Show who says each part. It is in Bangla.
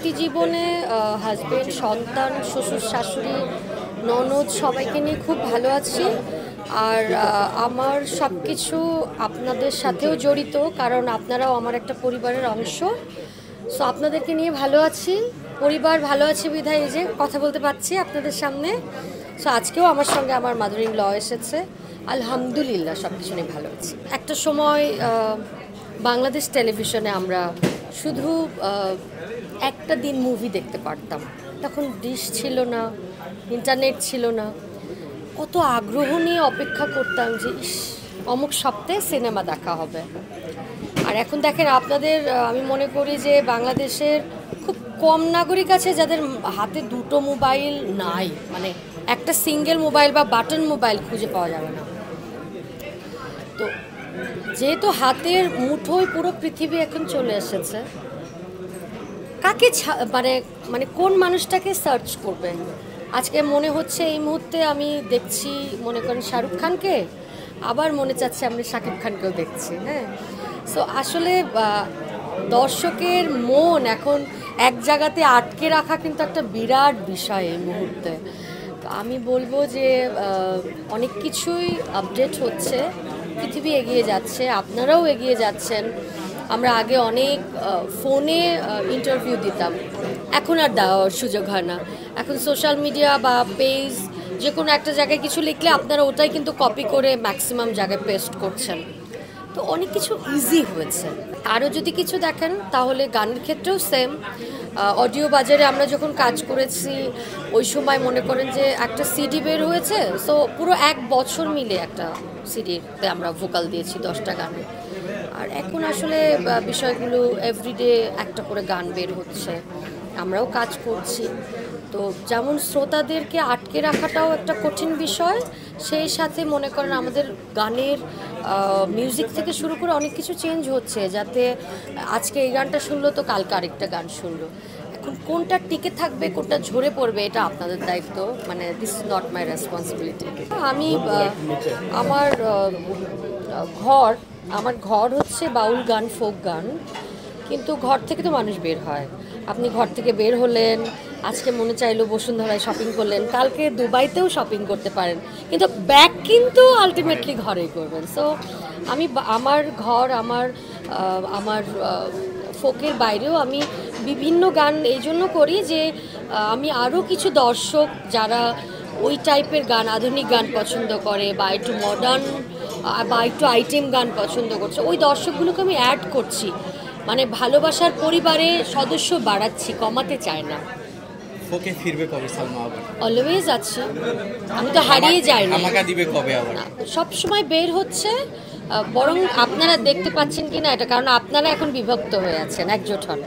Speaker 1: ব্যক্তি জীবনে হাজবেন্ড, সন্তান, শ্বশুর শাশুড়ি, ননদ সবাইকে নিয়ে খুব ভালো আছি। আর আমার সব কিছু আপনাদের সাথেও জড়িত, কারণ আপনারাও আমার একটা পরিবারের অংশ। সো আপনাদেরকে নিয়ে ভালো আছি, পরিবার ভালো আছে বিধায় এই যে কথা বলতে পারছি আপনাদের সামনে। সো আজকেও আমার সঙ্গে আমার মাদার ইন ল এসেছে। আলহামদুলিল্লাহ সব কিছু নিয়ে ভালো আছি। একটা সময় বাংলাদেশ টেলিভিশনে আমরা শুধু একটা দিন মুভি দেখতে পারতাম। তখন ডিশ ছিল না, ইন্টারনেট ছিল না, কত আগ্রহ নিয়ে অপেক্ষা করতাম যে ইস অমুক সপ্তাহে সিনেমা দেখা হবে। আর এখন দেখেন আপনাদের, আমি মনে করি যে বাংলাদেশের খুব কম নাগরিক আছে যাদের হাতে দুটো মোবাইল নাই, মানে একটা সিঙ্গেল মোবাইল বা বাটন মোবাইল খুঁজে পাওয়া যাবে না। তো যেহেতু হাতের মুঠোয় পুরো পৃথিবী এখন চলে এসেছে, কাকে মানে মানে কোন মানুষটাকে সার্চ করবেন? আজকে মনে হচ্ছে এই মুহূর্তে আমি দেখছি, মনে করেন শাহরুখ খানকে, আবার মনে চাচ্ছে আমি শাকিব খানকেও দেখছি। হ্যাঁ, সো আসলে দর্শকের মন এখন এক জায়গাতে আটকে রাখা কিন্তু একটা বিরাট বিষয় এই মুহূর্তে। তো আমি বলবো যে অনেক কিছুই আপডেট হচ্ছে, পৃথিবী এগিয়ে যাচ্ছে, আপনারাও এগিয়ে যাচ্ছেন। আমরা আগে অনেক ফোনে ইন্টারভিউ দিতাম, এখন আর দেওয়ার সুযোগ হয় না। এখন সোশ্যাল মিডিয়া বা পেজ, যে কোনো একটা জায়গায় কিছু লিখলে আপনারা ওটাই কিন্তু কপি করে ম্যাক্সিমাম জায়গায় পেস্ট করছেন। তো অনেক কিছু ইজি হয়েছে। আরও যদি কিছু দেখেন তাহলে গানের ক্ষেত্রেও সেম। অডিও বাজারে আমরা যখন কাজ করেছি ওই সময় মনে করেন যে একটা সিডি বের হয়েছে, সো পুরো 1 বছর মিলে একটা সিডিতে আমরা ভোকাল দিয়েছি 10টা গানে। আর এখন আসলে বিষয়গুলো এভরিডে একটা করে গান বের হচ্ছে, আমরাও কাজ করছি। তো যেমন শ্রোতাদেরকে আটকে রাখাটাও একটা কঠিন বিষয়, সেই সাথে মনে করেন আমাদের গানের মিউজিক থেকে শুরু করে অনেক কিছু চেঞ্জ হচ্ছে, যাতে আজকে এই গানটা শুনলো তো কালকে আরেকটা গান শুনলো। এখন কোনটা টিকে থাকবে, কোনটা ঝরে পড়বে, এটা আপনাদের দায়িত্ব, মানে this is not my responsibility. আমি আমার ঘর হচ্ছে বাউল গান, ফোক গান, কিন্তু ঘর থেকে তো মানুষ বের হয়। আপনি ঘর থেকে বের হলেন, আজকে মনে চাইলো বসুন্ধরায় শপিং করলেন, কালকে দুবাইতেও শপিং করতে পারেন, কিন্তু ব্যাক কিন্তু আলটিমেটলি ঘরেই করবেন। সো আমি আমার ঘর, আমার ফোকের বাইরেও আমি বিভিন্ন গান এই জন্য করি যে আমি আরও কিছু দর্শক যারা ওই টাইপের গান, আধুনিক গান পছন্দ করে বা একটু মডার্ন বা একটু আইটেম গান পছন্দ করছে, ওই দর্শকগুলোকে আমি অ্যাড করছি। মানে ভালোবাসার পরিবারে সদস্য বাড়াচ্ছি, কমাতে চায় না।
Speaker 2: ওকে, ফিরবে কবে সালমা আবার?
Speaker 1: অলওয়েজ আছি, আমি তো হারিয়ে যাই না।
Speaker 2: আমাকে দিবে কবে আবার?
Speaker 1: সব সময় বের হচ্ছে, বরং আপনারা দেখতে পাচ্ছেন কিনা এটা, কারণ আপনারা এখন বিভক্ত হয়ে আছেন, একজোট হন।